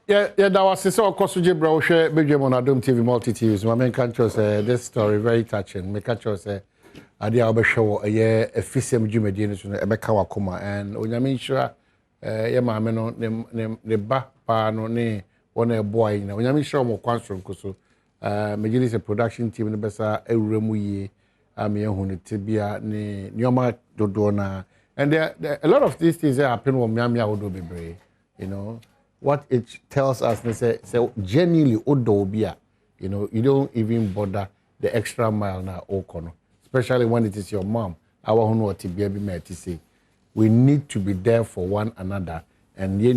Yeah, that was so Kosuji bro share Badwam on Adom TV multi TVs. My main country say this story very touching. Me country say ade a obehwe a fisem dwumadi no so ebeka wakoma and onyame nhira ye maame no ne ba pa no ne wona boy na onyame nhira mo kwanso nkoso megili se production team ne besa ewura mu yie am ye hu ne tebia ne nyoma dodo na and there a lot of these things happen when miami awodo bebre, you know. What it tells us, they say genuinely odobia, you know, you don't even bother the extra mile na okono, especially when it is your mom. Our who know to be to say, we need to be there for one another, and you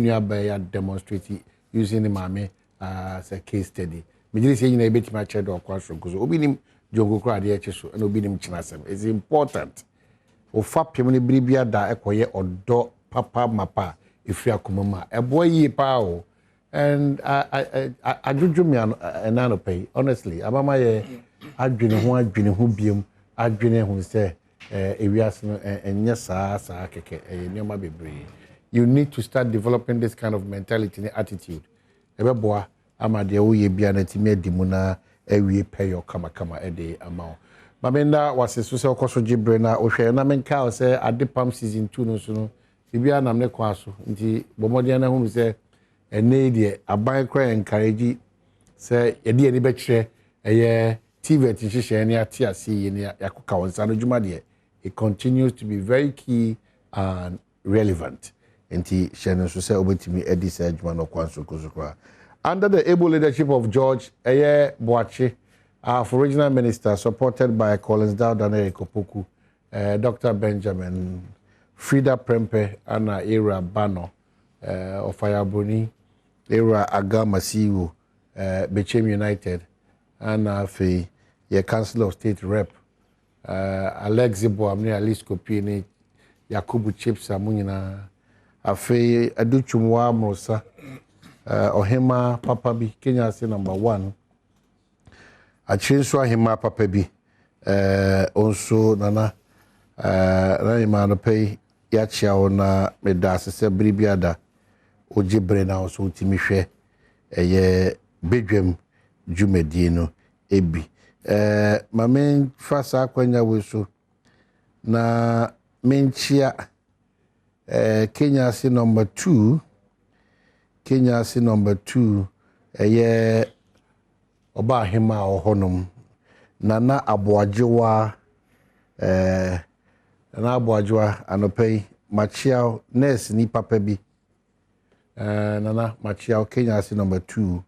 demonstrate using the mommy as a case study. Me say you know bit my child or classroom because obinim jongo kra de echeso and obinim chinasem. It's important. Ofa pemni bribia da ekoye odo papa mapa. If you are kumama, a boy ye pao, and I do me an anopay, honestly. Abama ye, I dream who beam, I dream who say, and yes, sir, you need to start developing this kind of mentality and attitude. Ebe boy, ama de uye bianeti me dimuna, we pay your kama a day amount. Mamenda was a social cost jibrena, or share namen cow say, at the pump season 2 no soon. Bibia nam ne kwaso nti bomode na hu se ene de aban kra encourage se ye de be kire eye TV atihye ne ate ase ye ne yakoka wonsa no djuma de it continues to be very key and relevant nti shene so se obetimi edi se djuma no kwaso kozukwa under the able leadership of George Boache, our original minister supported by Collins Dowdane Kopoku, Dr. Benjamin Frida Prempe ana era Bano of Firebroni era Agama Siwo Bechem United ana fe ye Council of State Rep Alexi Boamne Alice Kopini Yakubu Chips amunyina afe aduchumwa Mosa Ohema Papa bi Kenya say number 1 Achinso Ohema Papa bi also nana Raima no pay Yachia na medase se bribiada ojibre na so utimi hwe eye Badwam dwumadi no ebi mamen fasa akwanya weso na menchia Kenya si number 2 eye oba hema ohonom Nana Aboajewa na Aboajewa anopei Machiao nurse ni papa bi Nana Machiao Kenya si number 2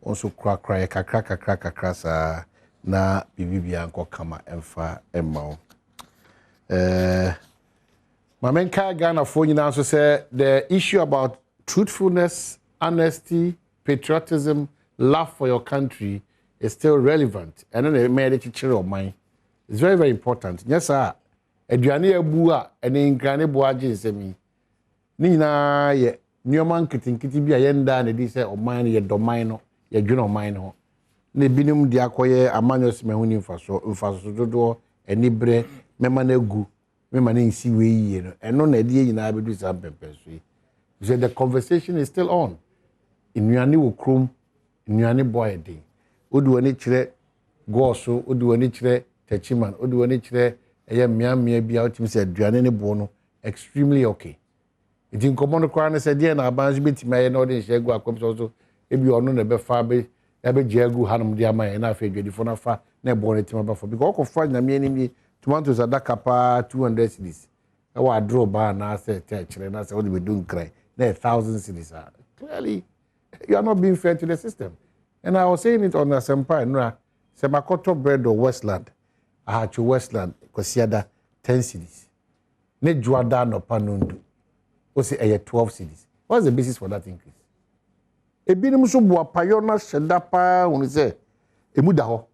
also kra kakra sa na bibibia nko kama emfa emmao Mamenka Ghana for nyina so say the issue about truthfulness, honesty, patriotism, love for your country is still relevant and then they made it chire of mine. It's very, very important. Yes, sir. Aduane abu a ene nkrane bo agye nsemi ni nyina ye nyoman kitinkiti bia ye nda na di se oman ye doman no ye dwene oman no na binum di akoye amanyos mahuni mfaso dodo eni bre mema na gu mema na nsi we yie no eno na die nyina abedu sa pempenso yi. So the conversation is still on. Inuane wo krom inuane boy dey odu ani kire goso odu ani kire techiman odu ani kire eye miamia bia otim se aduane ne bo no extremely okay. It in common kwa na se dia na abanzu betima ye na odi hye gu akomso so ebi ono na be fa be ebe jegu hanum dia ma ye na fa edwedifo na fa na bo ne tima ba for because okofa nyame ni tomatoes adaka pa 200 cedis e wa draw ba na se te kire na se odi be dun krai na 1000 cedis. Clearly you are not being fair to the system. And I was saying it on the Sempai, Nra, Semakoto bread or Westland. I had to Westland, Kosiada, 10 cities. Ne Juada no Panundu. O say 12 cities. What's the basis for that increase? E binimuso bua payona shedapa, when say, e mudaho.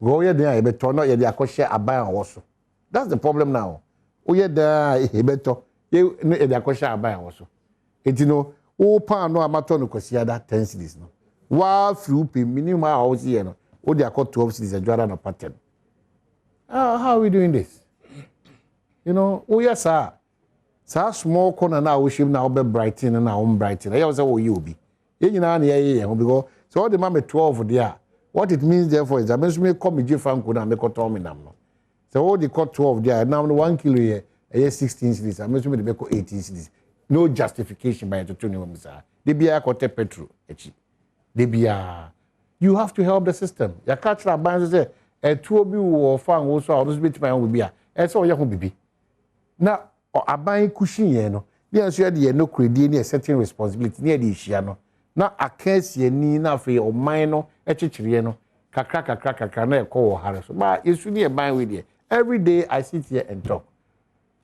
Go ye there, e beto, no ye de akoshe abayan also. That's the problem now. O ye there, e beto, ye de akoshe abayan also. It you know, o pa no amato no Kosiada, 10 cities no. Wa few minimum house here no o dey akọ 12 cities adwara na pattern. How are we doing this? You know, yes sir small corner na o shim na o be brighten na o brighten. I say o you be You know, because so all the man 12 there. What it means therefore is that me come J Franco na me koto me nam no. So all the cut 12 there now 1 kilo here 16 cedis. I mean me ko 18 cedis. No justification by to tuni wamsa. They be a kote petrol echi. They be a you have to help the system. Ya catch that ban say e tuo bi wo fa wo so a those bit man will be a. E so ye ho bibi. Na aban kushin ye no. They answer the no credit ni a certain responsibility ni e hia no. Na akansie ni na afi o man no echichire no kakra na ekọ wo hare so ba yesu ni e ban we there every day I sit here and talk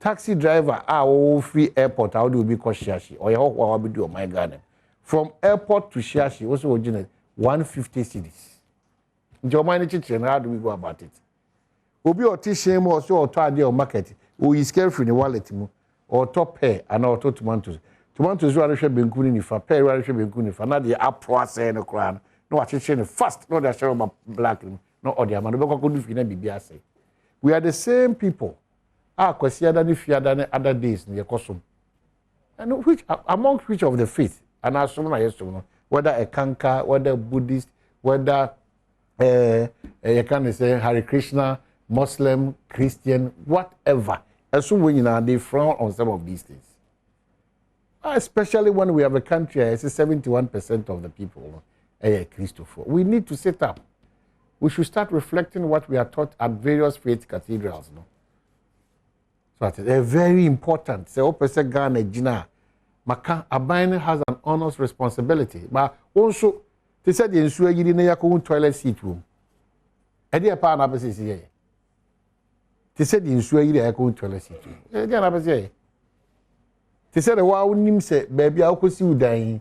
taxi driver wo free airport how do we ko shiashi or ye ho wa bi do my garden from airport to shiashi also original 150 cedis nje o man ni chichire na how do we go about it obi o ti shame o so o to ade o market o is careful ni wallet mu or top hair and or to tomatoes tomatoes are hwe benku ni fa pear are hwe benku ni fa na de apro say no kra no watching fast no that share black no or the man be ko do fi na bibia say we are the same people kwasi ada ni fiada ni other days ni yekosom and which among which of the faith and assume na yeso no whether a kanka whether Buddhist whether you can say Hare Krishna Muslim Christian whatever assume when you they frown on some of these things. Especially when we have a country, it's 71% of the people Christopher. We need to sit up. We should start reflecting what we are taught at various faith cathedrals. No? So they're very important. So, Opese Ghana Jina, Maka Abain has an honest responsibility. But also, they said the ensure you didn't have toilet seat room. And they're part of the They said the ensure you didn't have toilet seat room. They said the wow nim say baby I could see you dying.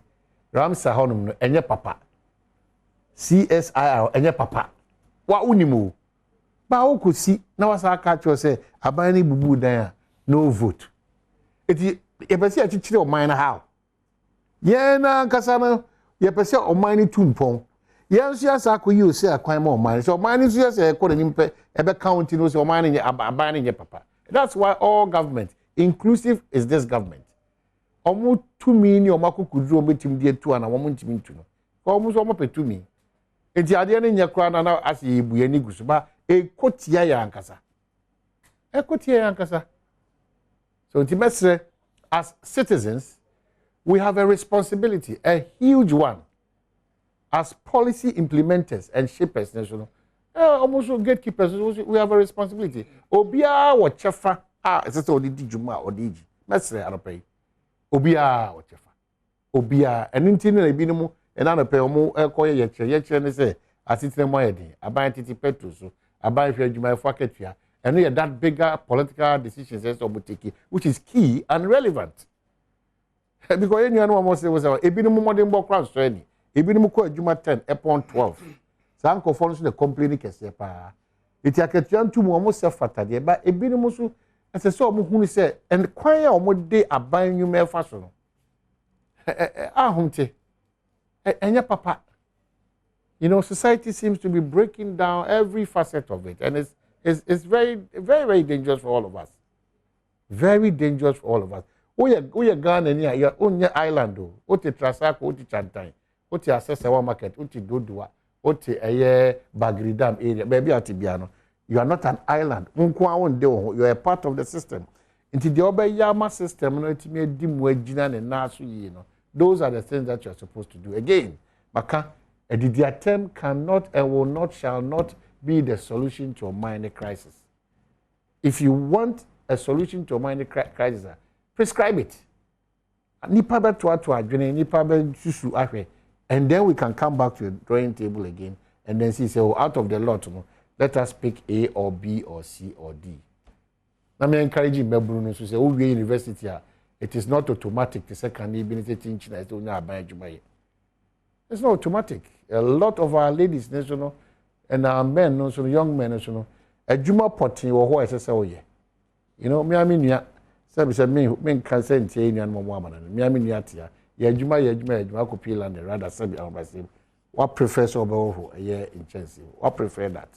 Ramsa honum no enye papa. CSIR enye papa. Wa unimu. Ba o could see na wasa catch you say abani bubu dan no vote. Eti e pese a chichire o man how. Ye na nkasa no ye pese o man ni tumpon. Ye nso ya sa akoyi say akwan ma o man. So o man nso ya say e ko ni mpe e be county no say o man ni abani nye papa. That's why all government inclusive is this government. Omo 2 million omakukudru obetim die tu ana omo ntimi ntu no ko omo so omo pe 2 million enti ade ne nya kra na ase ebu ani gusu ba ekotia ya ankasa so timesre as citizens we have a responsibility a huge one as policy implementers and shapers national almost gatekeepers we have a responsibility obia wo chefa ese so di juma odiji mesre aropai obia ochefa obia eninti na ebinim ena no pe omo ekoye ye ne say asitire mo yedin aban titi petro so aban hwe adwuma efo akatua eno ye that bigger political decisions as obuteki which is key and relevant because you know almost say was ebinim modern bo cross so any ebinim ko adwuma 10 upon 12 san ko follow so the complaining kese pa iti akatua ntumu almost self fatade ba ebinim so ase so omo hunu se and kwan ya omo de aban nwuma efa so no ahumte enya papa you know society seems to be breaking down every facet of it and it's very dangerous for all of us very dangerous for all of us we Ghana ni ya onye island o te Trasako o te Chantan o te Asesewa market o te Dodua o te Bagri Dam area baby atibia no. You are not an island. You are a part of the system. Into the Obayama system, those are the things that you are supposed to do. Again, Maka, a attempt cannot and will not, shall not be the solution to a minor crisis. If you want a solution to a minor crisis, prescribe it. And then we can come back to the drawing table again and then see, so out of the lot, let us pick A or B or C or D. Now, I encourage you, Bruno, to say, oh, university, it is not automatic. The second teaching it's not automatic. A lot of our ladies, and our men, young men, a juma potting or what I say, oh, yeah. You know, me, I mean, yeah, me can say, and woman, me, I mean, yeah, juma, could peel and rather say, what prefers over a year in Chelsea? What prefer that?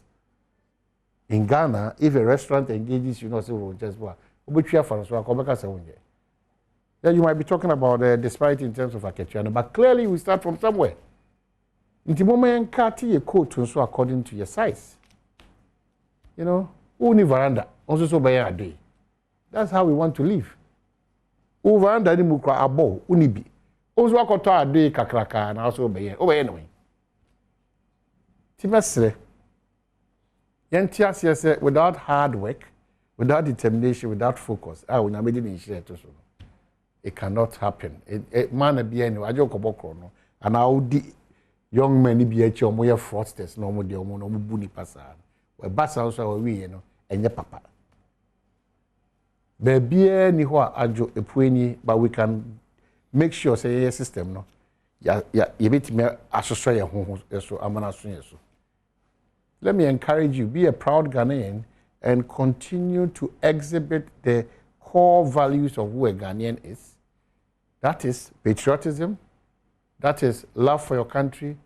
In Ghana, if a restaurant engages you, say, just what we for us, Yeah, you might be talking about disparity in terms of Akechiano, but clearly we start from somewhere. In the moment, cut your coat so according to your size. You know, only veranda, also so by a day. That's how we want to live. O veranda ni mukra abo, unibi. Also akoto a day kakraka and also by anyway. Timesre. Yantias yes, without hard work, without determination, without focus, I will not be in share to so. It cannot happen. It man be anyway. I just no. And I would young men be at your more fraudsters, no more the no buni pasa. We basa also we you know and your papa. Baby ni ho ajo epueni, but we can make sure say your system no. Ya bit me asosra ye ho so amana so yeso. Let me encourage you, be a proud Ghanaian and continue to exhibit the core values of who a Ghanaian is. That is patriotism, that is love for your country,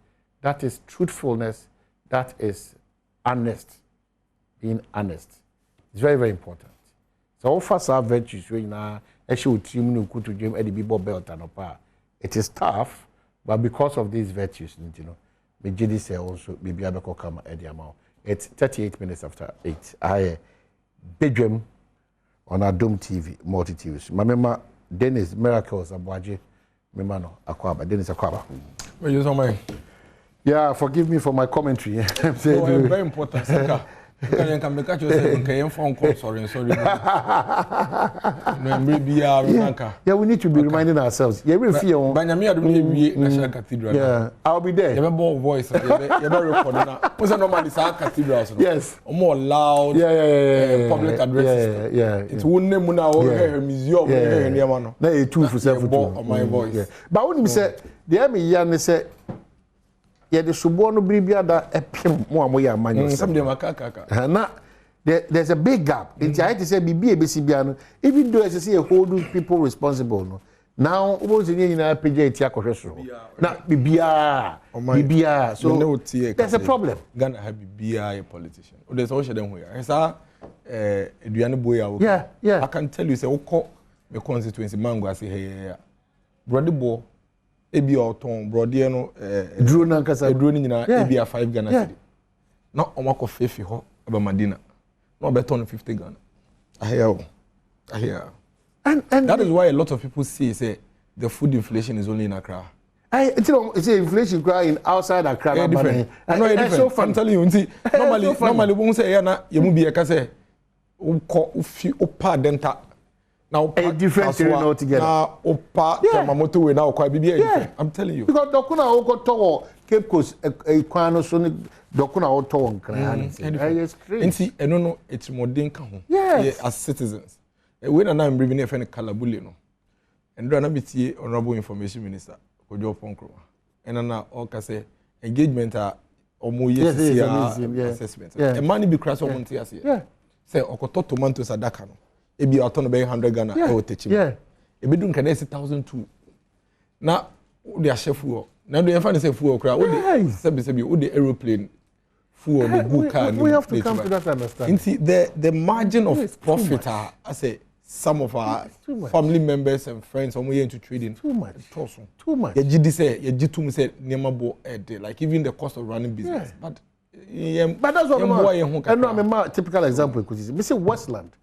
that is truthfulness, that is honest, being honest. It's very, very important. So all fast our virtues, it is tough, but because of these virtues, you know, me also maybe I come at the amount. It's 38 minutes after 8. I Badwam on Adom TV, multi TVs. My member Dennis Miracles Adwajei, my man Akwaba, Dennis Akwaba. Where you somewhere? Yeah, forgive me for my commentary. Very important. You can make a phone call. Sorry. Yeah, we need to be reminding ourselves. Yeah, we feel. National Cathedral. Yeah, I'll be there. You have more voice. You have recording now. What's normally cathedrals? Yes. More loud. Yeah. Public addresses. Yeah. It's one name now. Museum. No, it's two for self. My voice. But when you say, the Amy say. Yeah, the suborno bribia that epim mo amoya manyo. Some dem akaka. Na there's a big gap. I to say bibi ebesibia no, even though I say hold people responsible no. Now almost any na page eti akohweso. Na bibia. So there's a problem. Ghana have bibia a politician. O there's all them here. Esa eduane boya. Yeah. I can tell you say okọ me constituency mango say hey brother boy ebi oton brode no duro na nkasa duro ni nyina ebi a 5 Ghana cedi na omako fefi ho aba Madina na obeton 50 Ghana I hear and that is why a lot of people say the food inflation is only in Accra. It's inflation crying outside Accra. I know so I'm telling you normally when say na yemu bi e ka say upa denta. Now, a different terrain altogether. Now, Yamamoto we now quite be I'm telling you. Because Dokuna Oko Tower, Cape Coast, a Quano Sonic, Dokuna Oto and Cran. And see, I don't know, it's more dinka. Yes, as citizens. When I'm bringing a friend Calabulino, and Ranabiti, Honorable Information Minister, Kojo Ponkro, and Anna Okase, engagement or more assessment. And money be crash on Montias. Yeah. Say, Okoto tomatoes at Dakano. Ebi autono be 100 Ghana e o techi. Yeah. Ebi dun kan 1,002. Na o de chef fuel. Na do you say fuel kra o de sebi o de aeroplane fuel the good car. We have to come to that understanding. The margin of profit are I say some of our family members and friends are into trading. Too much. Too much. Ye gidi say ye gitum say niam bo like even the cost of running business. But that's what I know. I'm a typical example. Me say Westland.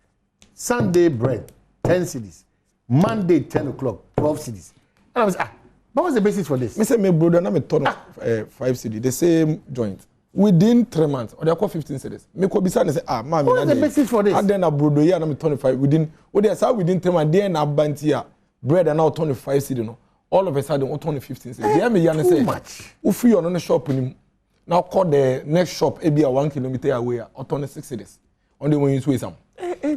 Sunday bread, 10 cedis. Monday, 10 o'clock, 12 cedis. And I was what was the basis for this? I said, my brother, I'm a ton of 5 cedis, the same joint. Within 3 months, or they call 15 cedis. Me could be saying, what was the basis for this? And then a brother, yeah, I'm 25. Within 3 months, then a bantia, bread and now 25 cedis. No. All of a sudden, what 15 cedis? Too much. If you are on the shop, now call the next shop, maybe 1 kilometer away, or 26 cedis. Only when you sway some.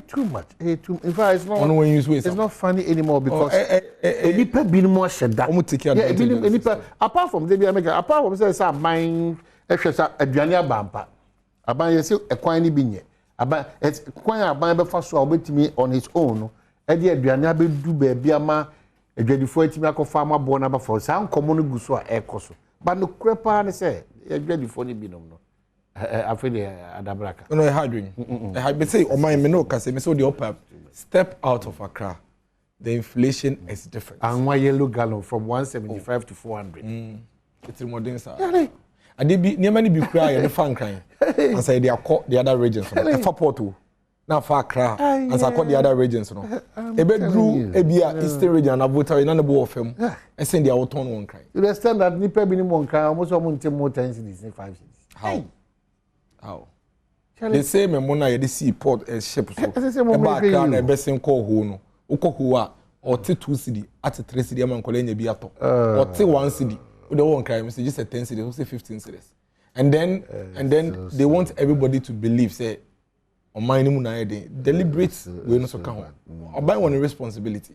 Too much. In fact, it's not funny anymore because apart from the apart from say buying aduane abampa aban you say ekwan ni bi nye aban ekwan aban be fa so obetimi on his own e de aduane abedu ba bia ma adwadifo atimi akofa ma bo na ba for sa nkomo no guso a ekoso but no krepa ne say adwadifo ni binom no afeli adabraka no I had dream I had say o my me no ka say me so the upper step out of Accra the inflation is different. And one yellow gallon from 175 to 400. It's more than that. I did be near many be cry and the fan crying. And say they are caught the other regions. For Porto. Now far cry. And I caught the other regions. A bedroom, a beer, Eastern region, and a voter in the board of them. And send the autumn one cry. You understand that Nipa minimum cry almost more times in these 5 cities. How? They say me mona ye see port a ship so. E ba kra na be sen call ho no. Ukohu a or te 2 cedi at 3 cedi am nkole nya bi ato. Or te 1 cedi. We don't want crime, say just a 10 cedis, we say 15 cedis. And then they want everybody to believe say on my name na deliberate we no so kan. Oban want a responsibility.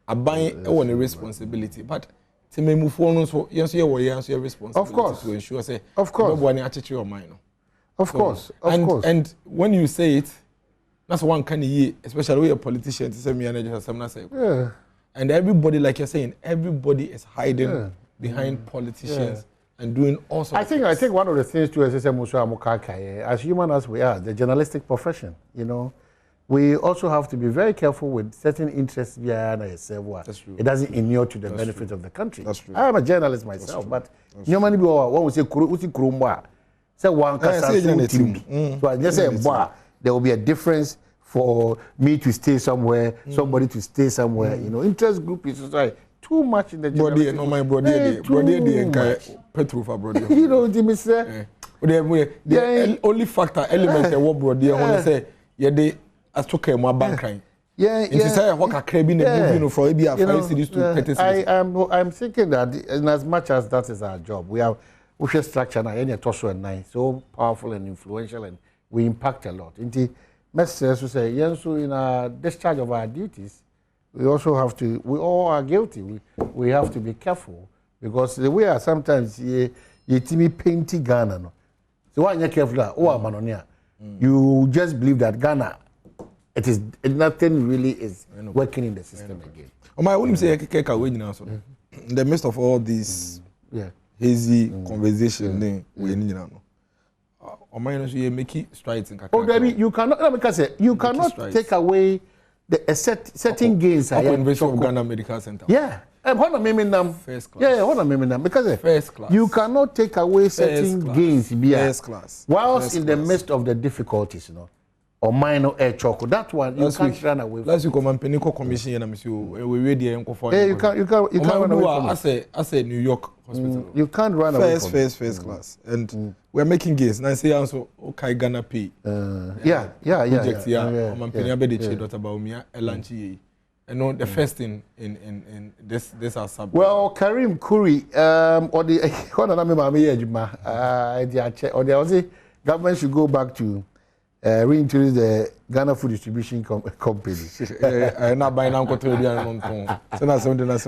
Aban want a responsibility. But to me move on so yes you are responsibility of course. To ensure say of course nobody attitude your mind. Of course, of course. And when you say it, that's one kind of year, especially when a politician to say me and say. Yeah. And everybody, like you're saying, everybody is hiding behind politicians and doing all sorts I think one of the things too as human as we are, the journalistic profession, you know, we also have to be very careful with certain interests That's true. It doesn't inure to the benefit of the country. That's true. I am a journalist myself, but normally when we say say one so I just say there will be a difference for me to stay somewhere, somebody to stay somewhere. You know, interest group is like too much in the body. No, my body, petrol for body. You know what I say? The only factor element that what body I want to say, yeah, they as took a more bank crime. Yeah. It's a what a craving moving from maybe 5 cities to 30 cities. I'm thinking that in as much as that is our job, we should structure now any torso and nine so powerful and influential, and we impact a lot. Indeed, messages to say yes, so in our discharge of our duties, we also have to. We all are guilty. We have to be careful because the way are sometimes you painting Ghana. No, so why you careful? You just believe that Ghana, nothing really is working in the system again. I wouldn't say in the midst of all these hazy conversation, we need to know. Make strides in Oh, Debbie, you cannot take away the certain gains. Of Ghana Medical Center. Yeah. First class. Yeah, because first class. You cannot take away certain gains. First class. Whilst in the midst of the difficulties, you know, or minor air chocolate, that one you can't run away from. Last week, Mpensenpensemu commission, and we ready and go for. Yeah, you can't run away from. I say New York hospital. You can't run away from. First class, and we're making gains. Now say also okay Ghana pay. Yeah. Project here. Mpensenpensemu Dr. Baumia Elanchi. I know the first in this our sub. Well, Karim Kuri, or the government should go back to reintroduce the Ghana Food Distribution Company. Not buying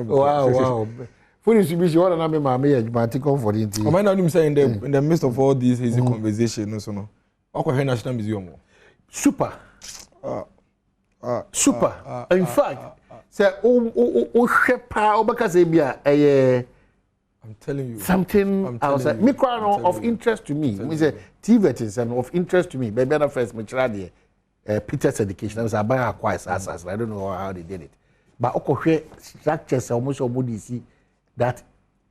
Wow. Food distribution, what I mean, but take on for the interior. I might say in the midst of all these hazy conversations, no, what National Museum? Super. Super. In fact, say, I'm telling you. Something outside. Micro of interest to me. We say TVET is of interest to me. Baby, first, Peter's education. I was about acquire assets. I don't know how they did it. But okay, structures almost see that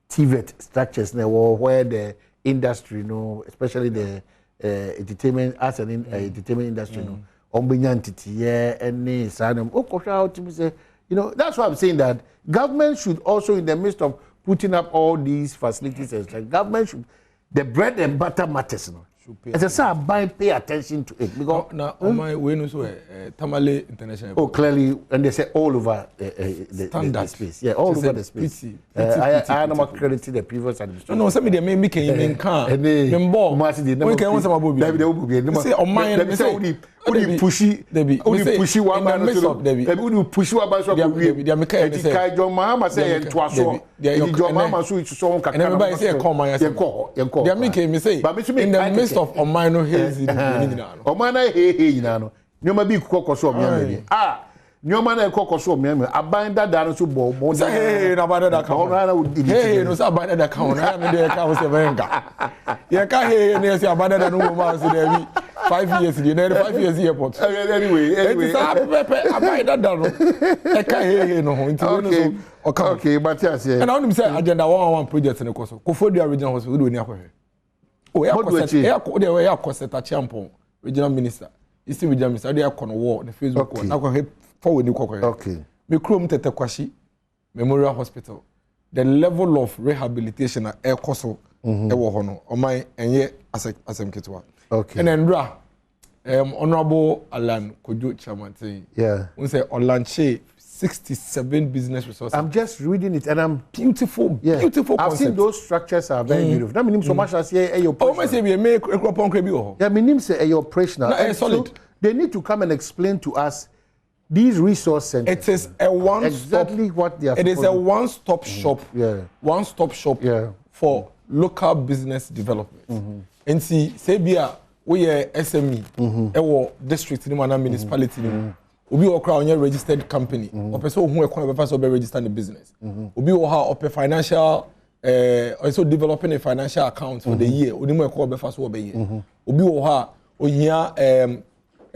TVET structures where the industry, you know, especially the entertainment arts and entertainment industry, you know, entity, any sign. You know, that's why I'm saying that government should also, in the midst of putting up all these facilities, and government should, the bread and butter matters, you know. As I say, pay attention to it because now my way no so Tamale International. Oh, clearly, and they say all over the space. Yeah, all over the space. I am not crediting the previous administration. No, some of them make in car. Member, we can want some about. They say on mine. They say only pushy one man. Only pushy one man. They are making. They say John Mahama say twaso. John Mahama so it's so. And everybody say come on. They are making me say. In the midst of Omino hazy, Omana hey, no, no, be cocoso, no man a cocoso, I bind that down to bow, hey, about that account. Hey, no, about that account. I mean, the account was a venga. You can't hear any about that no 5 years, you know, 5 years airport. Anyway. I buy that down. I can't hear you no. Okay, but yes, yeah. And I want to say agenda 111 project in the course. Kofo the original hospital do any akwa. Oh, yeah, cost a champion regional minister. Eastern regional minister dey akọ no war the Facebook one. Akwa forward the kokore. Okay. Me krom tete kwashi Memorial Hospital. The level of rehabilitation at air coso ewo ho no. O man enye asem ketwa. Okay. And then Honorable Alan Kojo Chamante. Yeah. We say Olanche 67 business resources. I'm just reading it and I'm beautiful. Beautiful concept. I've seen those structures are very beautiful. That means so much as here your operational. Oh, say we make a crop on. Yeah, meaning say your operational. No, solid. So they need to come and explain to us these resource centers. It is a one exactly stop, what they are. It is a one-stop shop. Yeah. One-stop shop. Yeah. For local business development. And see, say we are SME. Ewo district ni mana municipality ni. Obi okra onye registered company. Opeso who ekwan be first be register the business. Obi wo ha ope financial also developing a financial account for the year. Onimu ekwan be first wo be year. Obi wo ha ohia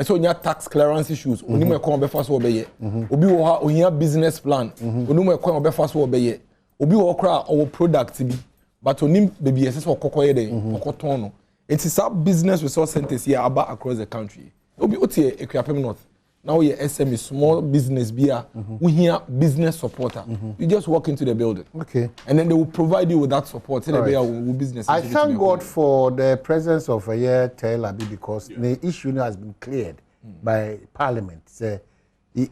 so nya tax clearance issues. Onimu ekwan be first wo be year. Obi wo ha ohia business plan. Onimu ekwan be first wo be year. Obi wo okra owo product bi. But onim baby SS okokoye den okoton no. It is our business resource centers here about across the country. Obi otie Equiapem North. Now we SME small business beer. We hear business supporter. You just walk into the building. Okay. And then they will provide you with that support. Right. Business. I thank God for the presence of a year Elabi because the issue now has been cleared by Parliament.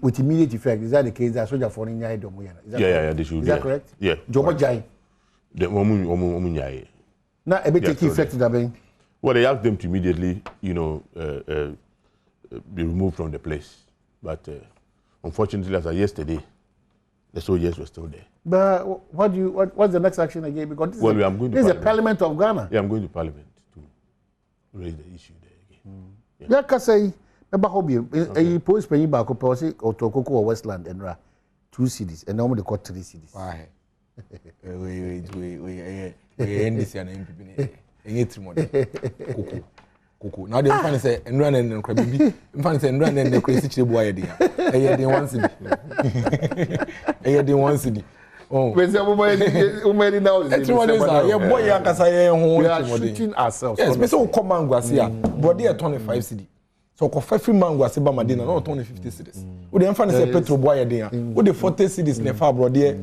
With immediate effect. Is that the case? That soldier for Adom. Is that correct? Yeah. Adom. Now a bit take effect that. Well, they asked them to immediately, be removed from the place. But unfortunately, as of yesterday, the soldiers were still there. But what's the next action again? Because this is a Parliament of Ghana. Yeah, I'm going to Parliament to raise the issue there again. Yeah, because I post penny back up or Tokoko or Westland and 2 cities, and normally they got 3 cities. Why? We end this year in MPP. Kuku. Now the fan say enran and krabibi. Fan say enran and the crazy chibuwa yedin. Yedin 1 cedi. Yedin 1 cedi. Oh. We say umedi now. Yeah, boy yakasa ye ho. We are shooting ourselves. Yes, me say o come mangwase ya. Body e 25 cedi. So ko fa free mangwase ba Madina no 50 cedis. We dey fan say petrol boy yedin. We dey 40 cedis na fa brody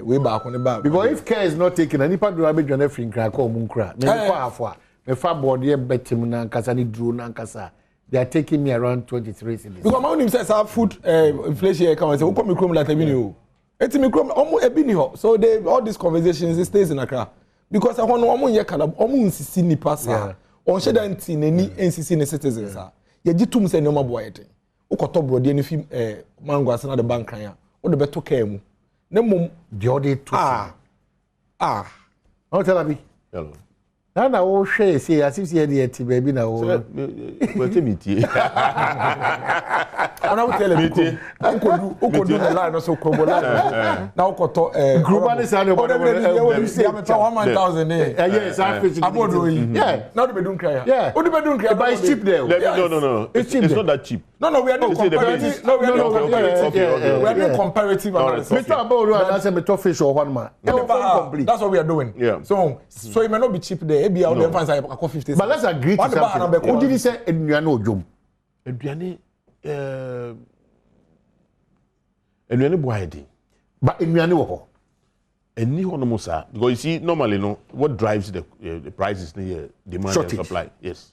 we back on the back. Because if care is not taken, any part do abeg on free nkra ko mu nkra. Me ko afo. Me fa body betim na nkasa ni duro na nkasa. They are taking me around 23 cedis. Because my own says have food inflation here come say we come chrome like ebini o. Etimi chrome omo ebini ho. So they all these conversations stays in Accra. Because I want omo ye kala omo nsisi nipa sa. On sheda nti nani nsisi ne citizens sa. Ye gitum se no maboa yete. Ukoto brode ni fi mango asa na the bank kan ya. Wo de beto ka mu. Ne mom de ode to. O tell me. Hello. Na wo hwe say as if say dey ati baby na wo. What me tie. Ona wo tell me ukodu na line no so kombo line. Na ukoto global say na you say am pay 1,000 yes, I fetch. Abodo yi. Yeah. Now the bedroom cry. Yeah. O the bedroom cry. But it's cheap there. No. It's not that cheap. No, we are not comparative. No, we are not comparative. We are doing comparative analysis. Me talk about and say me talk fish or one man. That's what we are doing. Yeah. So it may not be cheap there. Maybe I will find say 50. But let's agree to something. Who did he say eduane ojom? Eduane boyedi. But eduane wo ho. Any one no sir. Because you see normally what drives the prices near demand and supply. Yes.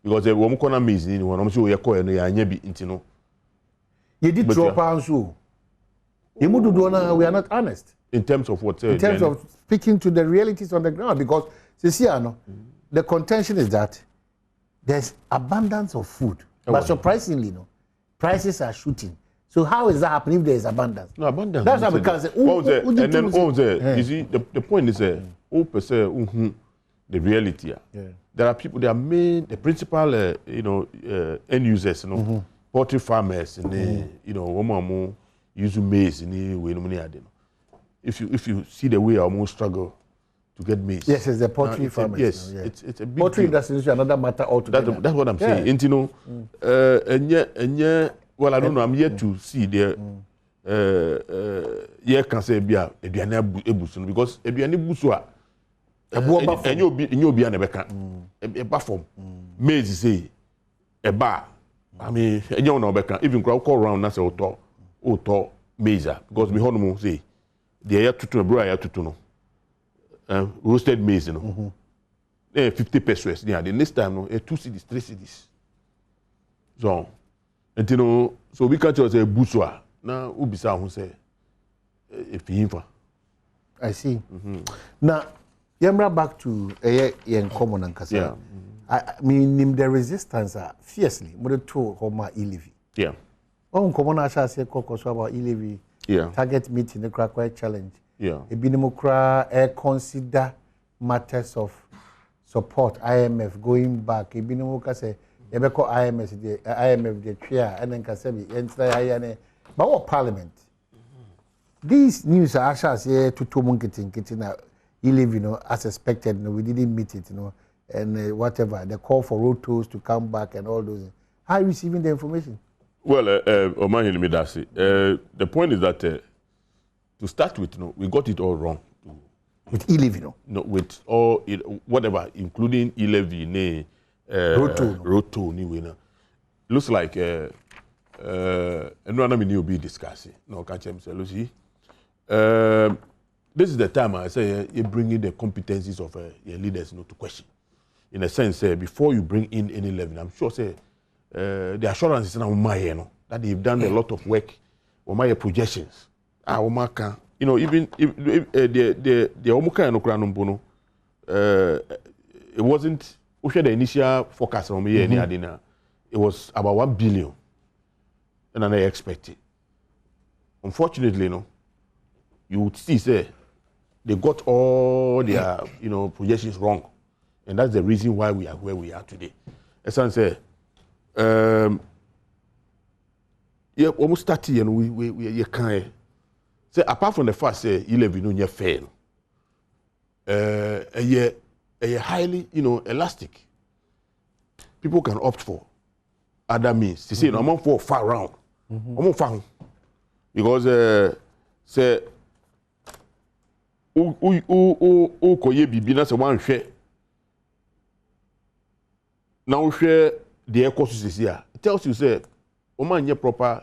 Because the woman corner means ni one say we call no ya anya bi ntino. You did drop answer. Emududo na we are not honest. In terms of what? In terms of speaking to the realities on the ground, because the contention is that there's abundance of food, but surprisingly, prices are shooting. So how is that happening if there is abundance? No abundance. That's how we can say. And then you see, the point is the reality. Yeah. There are people. They are the principal, end users. Poultry farmers, woman use maize. If you see the way our struggle to get maize. Yes, it's the poultry farmers. Yes, yeah. it's a big poultry deal. industry is another matter altogether. That's what I'm saying. And you know, well, I don't know. I'm yet to see the yeah, can say bia eduane ebusu because eduane busu a enyo bia na beka e ba form maize say e ba I mean enyo na beka even crowd call round na say oto maize because me hono say the ya tutu bro ya tutu no roasted maize no 50 pesos the next time no 2 cedis 3 cedis so and you know so we catch us a busu a na ubisa ho say if infa I see. Now yamra back to yen common and kasa. Yeah. I mean the resistance fiercely mo to homa E-Levy. Yeah. On common asha say kokoso about E-Levy. Yeah. Target meeting the crack challenge. Yeah. Ebinimo kra consider matters of support IMF going back. Ebinimo ka say ebeko IMF the chair and then ka say entra but what parliament these news are actually to getting E-Levy, as expected. We didn't meet it, and whatever the call for road tolls to come back and all those. How are you receiving the information? Well, the point is that to start with, we got it all wrong. With E-Levy, No, with all whatever, including E-Levy, road toll, looks like and one of me be discussing. No, can't you say, Lucy? This is the time I say you bring in the competencies of your leaders, to question. In a sense, before you bring in any level, I'm sure the assurance is now that they've done a lot of work on my projections. Even if the Omuka and Okranumbono, it wasn't the initial forecast from me. It was about 1 billion, and I expected. Unfortunately, you would see say they got all their projections wrong, and that's the reason why we are where we are today. As I say, yeah, almost 30 and we can't say apart from the fact say E-Levy no fair. A highly elastic. People can opt for other means. They say no more for far round. Because say koye bibi na se wan hwe na wo hwe the ecosystem here. It tells you say o proper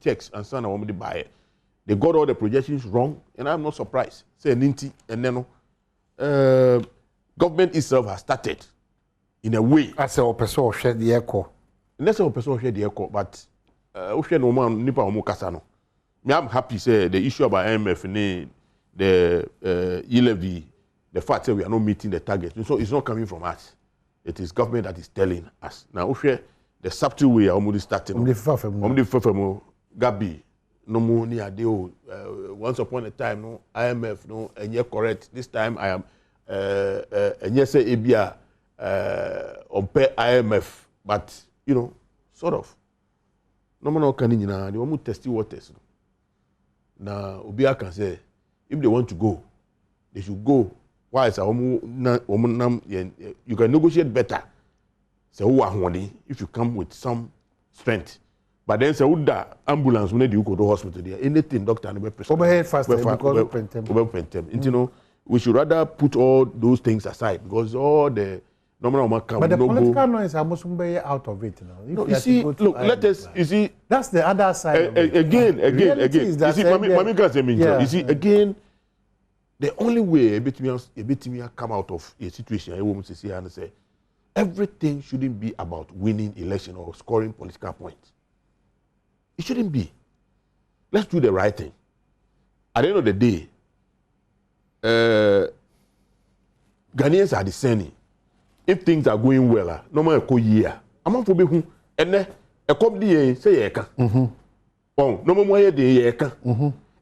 checks and so on buy. They got all the projections wrong, and I'm not surprised. Say ninti and then government itself has started in a way. As a person share the echo. Unless a person share the echo, but no man nipa omo kasa no. Me I'm happy say the issue about IMF the E-Levy, the fact that we are not meeting the target. So it's not coming from us. It is government that is telling us. Now, the subtle way almost starting. Gabby, no more near deal. Once upon a time, no IMF, no, and you're correct. This time I am, and yes, say ABA on pay IMF, but sort of. No man can in the one testy waters. Now, Obia can say, if they want to go, they should go. Why is you can negotiate better. So if you come with some strength. But then say the ambulance when you go to hospital there, anything doctor and overhead faster because we should rather put all those things aside because all the normal come. But the political noise are most out of it now. No, you see, look, let us. You see, that's the other side. Again. You see, Mami can say me. You see, again, the only way a bit me come out of a situation, I want to see and say, everything shouldn't be about winning election or scoring political points. It shouldn't be. Let's do the right thing. At the end of the day, Ghanaians are discerning. If things are going well, no matter what year, I'm not for be who and a cop the say oh, no more the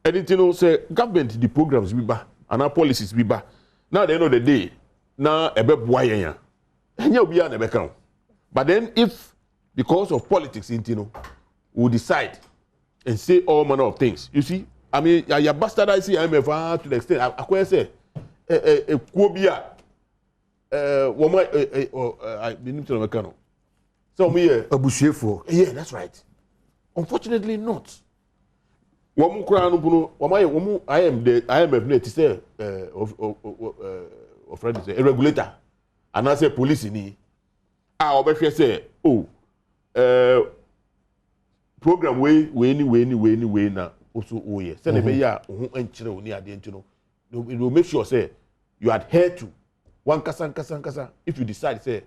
and say government the programs be back and our policies be back. Now at the end of the day, now a bit why and you'll be on a account. But then if because of politics, we decide and say all manner of things. You see, I mean, you bastardize IMF to the extent I say Kwobia woman I need to make no. So me abusuefo. Yeah, that's right. Unfortunately not. Woman kura no buno, woman I am to say of friend say a regulator and I say police ni obehwe say program we na also oye say be ya ho anchire oni ade ntino it will make sure say you adhere to one kasa if you decide say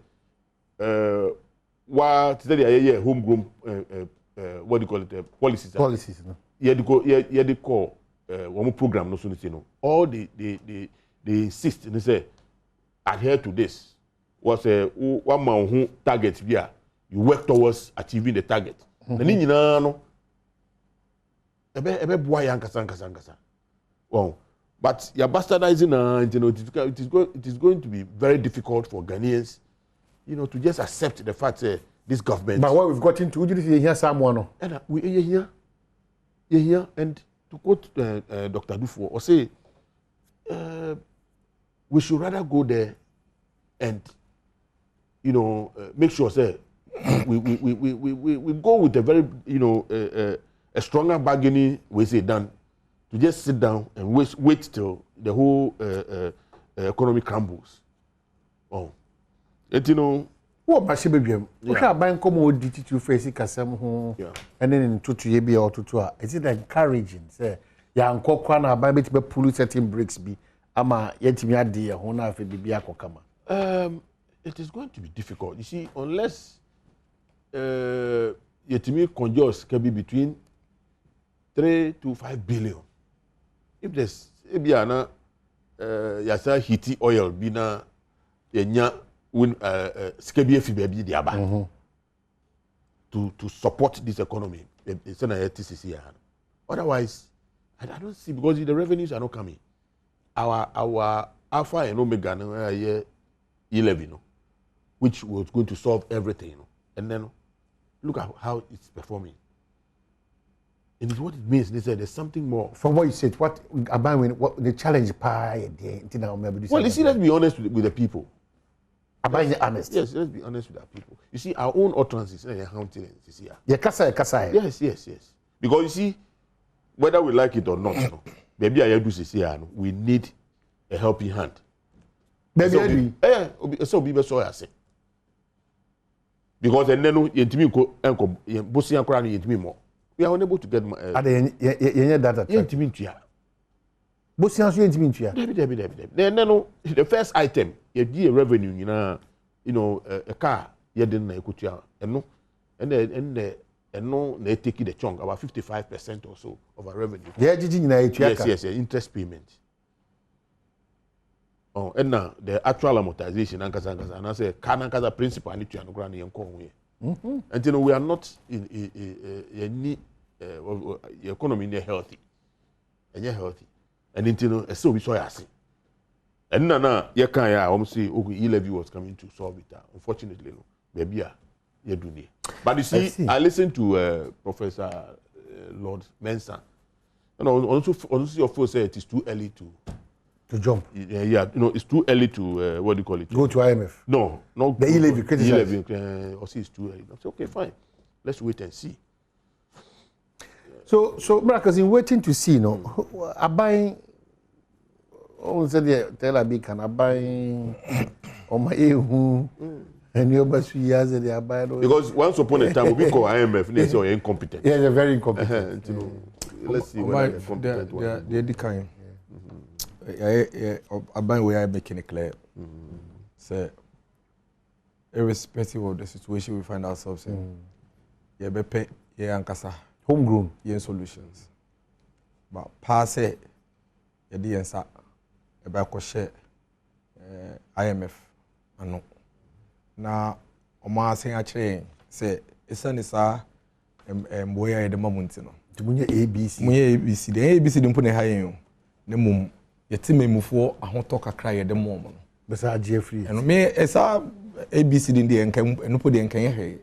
what today homegrown what do you call it policies no they call one program no so no all they insist and say adhere to this was one man who target via you work towards achieving the target na ni nyina no ebe boa ya nkasa well but you're bastardizing it is going to be very difficult for Ghanaians to just accept the fact that this government but what we've got into would you hear someone and we here and to quote Dr. Dufo or say we should rather go there and make sure say we go with a very a stronger bargaining we say done to just sit down and wait till the whole economy crumbles. what mashibe biam we can buy come odi titu face kasam ho and then tutu ye bia otutu a is it encouraging say ya nkokwa na buy bit be pull certain breaks bi ama yetimi ade ye ho na afi bibia kokama. It is going to be difficult, you see, unless yetimi conjures can be between 3 to 5 billion. If there's ebiana yasa heaty oil bina yenya skebie fi baby diaba to support this economy. It's an TCC. Otherwise, I don't see because the revenues are not coming. Our Alpha and Omega E-Levy, which was going to solve everything, and then look at how it's performing. And it's what it means. They said there's something more. From what you said, what about what the challenge pie? Well, you see, let's be honest with the people. About the honest. Yes, let's be honest with our people. You see, our own utterances and accounting. Yeah, kasa. Yes. Because you see, whether we like it or not, maybe I do say we need a helping hand. Maybe so be so I say. Because and then yentimi ko enko bosi ankora no yentimi mo. We are unable to get yenye data. Yentimi ntua. Bosi anso yentimi ntua. Debi. Then the first item you give a revenue a car you didn't na ekutua eno and they take the chunk about 55% or so of our revenue. Yes, interest payment. And now the actual amortization and I say can principal and to grant and we are not in the economy healthy and so we saw us and now you can see E-Levy was coming to solve it. Unfortunately no maybe but you see I listened to Professor Lord Mensah and also your folks say it is too early to jump. Yeah, it's too early to what do you call it? Go to IMF. No, not the E-Levy. E-Levy, or see it's too early. I say, okay, fine. Let's wait and see. So, because in waiting to see, I buy. Oh, said tell Abi can I buy on my and your best years they are buying. Because once upon a time we call IMF, they say incompetent. Yeah, they're very incompetent. Let's see whether they're competent. They're decaying. About where I'm making it clear. So, irrespective of the situation we find ourselves in, homegrown solutions. But pass it, about share IMF. Now, Oma saying actually say it's an isa where at the moment. ABC. The ABC don't put a high the mum. Yetime mufo ahoto kakra ye de mom no besa Jeffrey and me esa ABC din de enkan enopo de enkan ye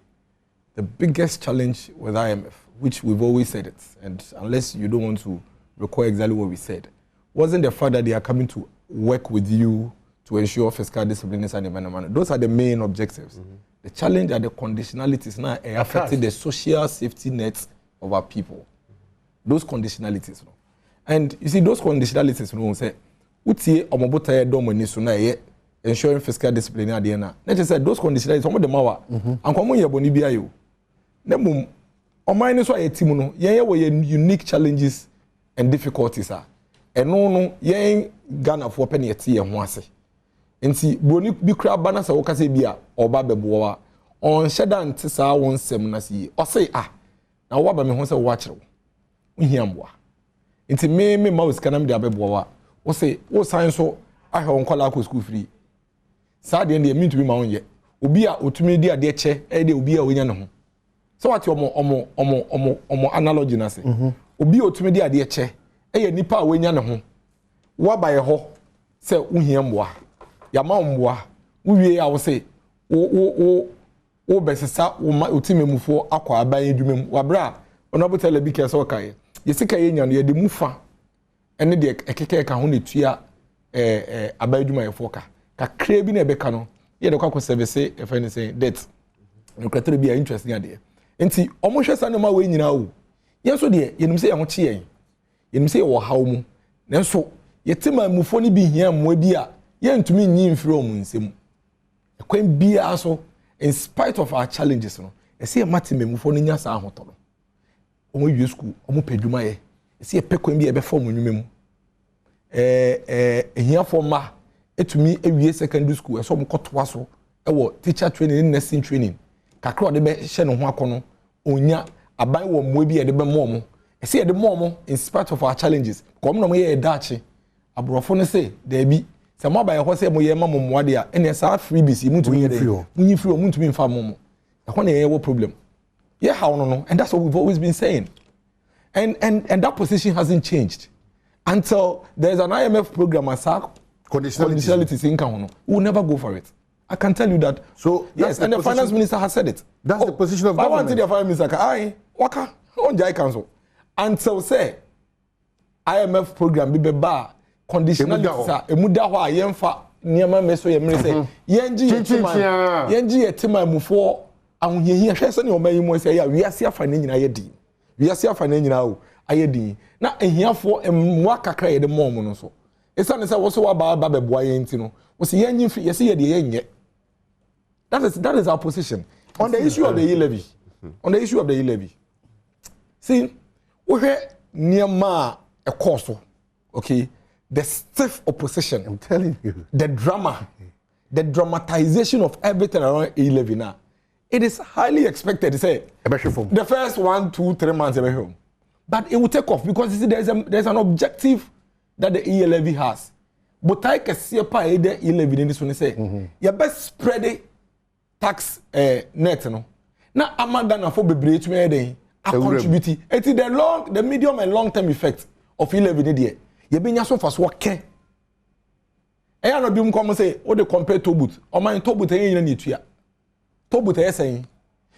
the biggest challenge with IMF, which we've always said it, and unless you don't want to recall exactly what we said, wasn't the fact that they are coming to work with you to ensure fiscal discipline is an Those are the main objectives. The challenge are the conditionalities now affecting the social safety nets of our people. Those conditionalities. And you see, those conditionalities, say, utie omobota Adom ni so na ensuring fiscal discipline at the end. Let us say those conditionalities, some of them are. And come on, you're boni bia you. Nemu, o mine so a team no, unique challenges and difficulties are. And no, Ghana for penny a tea and once. And see, boni bi crab bana sa woka se bia oba beboa on shedan tisa won sem na si o say na wo ba me ho se wo akere wo hiamboa nti me mouse kanam de abeboa wo say wo san so ahwe won kola ko school free sa de me ntumi ma wonye obi a otumi di ade che e de obi a wonya ne ho so what omo analogy na se obi a otumi di ade che e ye nipa a wonya ne ho wo ba ye ho se wo hiamboa yama mboa uwie a wo se wo besesa wo timemufo akwa aban edwumem wabra onobo telebike so kai yesika yenya no ye de mufa ene de ekeke ka ho ne tua aban edwuma yefo ka kakra bi na ebeka no ye de kwakọ service e fa ne say debt no kratere bi interest ni ade enti omo hwesa no ma we nyina wo yenso de yenim se ye ho che yenim se ye wo haw mu nenso yetima mufo ni bi hia mo bi a yentumi nyi mfiri omu nsem ekwen bia so in spite of our challenges no ese matememufo no nya sa ahoto no omo wie school omo pedwuma ye ese pekwen bia be form nwumem ehia forma etumi ewie secondary school eso mo kotoa so ewo teacher training and nursing training kakra de be hye no ho akono onya aban wo mo bi ye de be mo ese ye de mo in spite of our challenges kom no mo ye dachi abrofo no say da bi se mo ba ye ho se mo ye ma mo moade a ene sa freebies muntumi ye de munyi free muntumi mfa mo mo e ho na ye wo problem ye how no and that's what we've always been saying and that position hasn't changed until there's an IMF program as conditionalities in Kahono. We will never go for it. I can tell you that. So yes, and the finance minister has said it. That's the position of government. I want to the finance minister. Aye, waka on Jai Council until say IMF program be ba conditionalities. Emuda ho ayemfa niema meso ye mre say yenji yetima mufo ahunhehia hwe se ne omayimo say ya wiase afa ne nyina ye di. Wiase afa ne nyina o aye di. Na ehiafo emwa kakra ye de mom no so. Esa ne say wo so wa ba beboa ye nti no. Wo se yenyi fi ye se ye de yenye. That is our position on the issue of the E-Levy. On the issue of the E-Levy. See, we hear niema a course, okay? The stiff opposition. I'm telling you. The drama, the dramatization of everything around E-Levy now. It is highly expected to say the first 1, 2, 3 months ever home. But it will take off because you see, there's an objective that the E-Levy has. But I can see a pie the E-Levy in this one say, you best spread it. Tax net no na amagana for bebre to me dey a contribute it is the medium and long term effect of E-Levy there ye benya so faso ke e ya no bi mkom say o dey compare tobut o man tobut e yin na etua tobut e say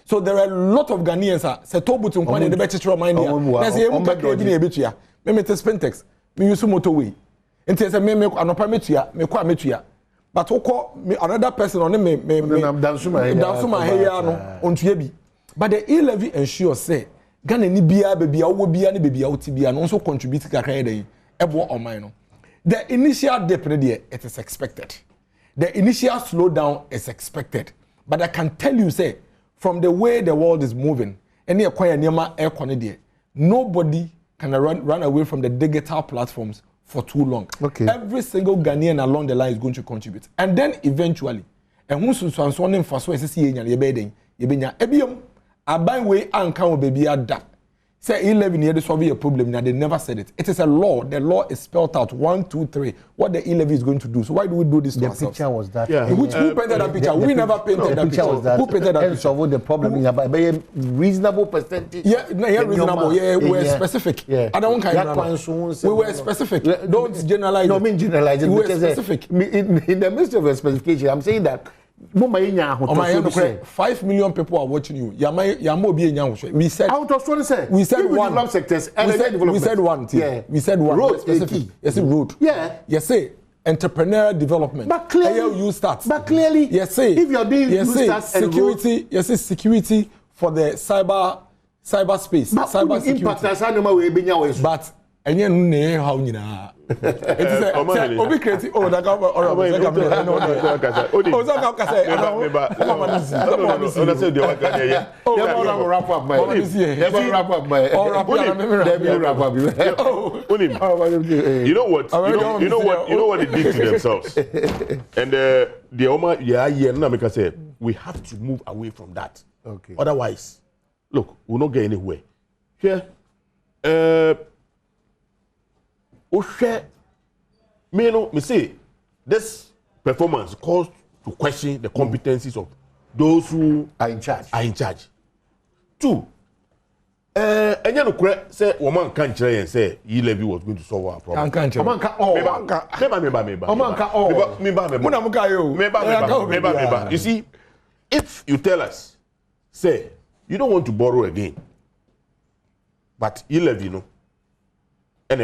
so there are a lot of Ghanaians say tobut nkwan dey be chichiro mind there na say em ka bi na e betua me te Spentex me use motorway enti say me anopa metua me kwa metua. But another person on me dansuma here no ontuye bi. But the E-Levy ensure say Ghana ni bia baby a wo bia ni baby a uti bia no also contribute kakra dey ebo oman no. The initial dip there it is expected. The initial slowdown is expected. But I can tell you say from the way the world is moving any acquire niema air there nobody can run away from the digital platforms for too long. Okay. Every single Ghanaian along the line is going to contribute. And then eventually, and who so and for so as ye beden, ye benya ebium, a by way and come baby adapt. Say 11 years to solve a problem, now they never said it. It is a law. The law is spelled out 1, 2, 3. What the E-Levy is going to do. So why do we do this to ourselves? The picture was that. Yeah. Who painted that picture? We never painted that picture. Who painted that picture? Solve the problem in a reasonable percentage. Yeah, reasonable. Yeah, we were specific. Yeah. I don't kind of. We were specific. Don't generalize. No, I mean generalizing. We were specific. In the midst of a specification, I'm saying that 5 million people are watching you. We said out of 20. We said one. Sectors we said one. Yeah. We said one. Road specific. Yes, road. Yeah. Yes, say entrepreneurial development. But clearly, you start. But clearly, if you're doing security, security for the cyber space, cyber security. But and you know how you know. It's obi creative. Oh, that guy. You know what they did to themselves. And the Oma, we have to move away from that. Okay. Otherwise, look, we'll not get anywhere. Here, me say this performance calls to question the competencies of those who are in charge. Two, and you know, say woman can't try and say E-Levy was going to solve our problem. You see, if you tell us, say you don't want to borrow again, but E-Levy, no, and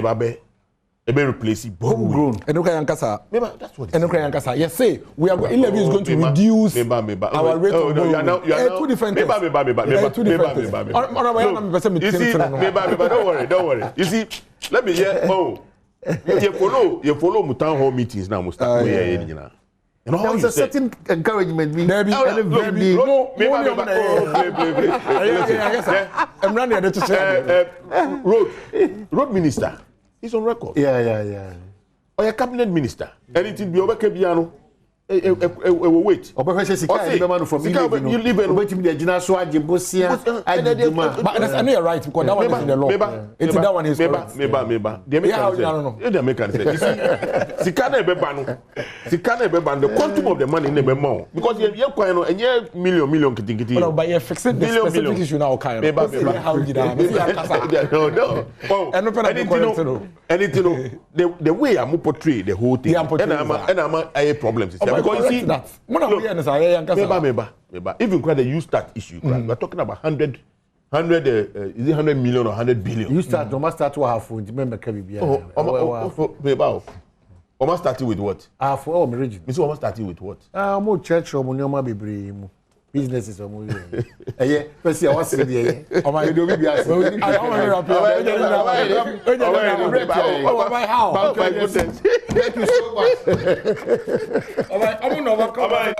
replace it homegrown. That's what it is. Yes, say we are E-Levy is going to reduce our rate of borrowing. Two different things. Don't worry. You see, let me hear. You follow Mutan hall meetings now, Mustafa. There was a certain encouragement. Road minister. He's on record. Yeah. Or a cabinet minister. Anything be over Kebiano. Wait. Or professor Sika from you live and wait to be the general Swag Bosia. But that's any right because that one is in the law. It's that one is Maybe. The American said, you see, Sikana Bebano. The quantum of the money never more. Because you're quite and you're million kitty. But you're fixing the specific issue now, kind of. How did anything the way I'm portray the whole thing. And I'm a problems. Because you see that. Even the you start issue, we're talking about 100 is it 100 million or 100 billion? You start, almost start to have food. Remember, almost starting with what? For all my region. Miss almost starting with what? More church or money, be businesses or more. Yeah, let's see. I was saying, yeah. Oh my God, be asking. I want to Thank you so much. All right, I'm going to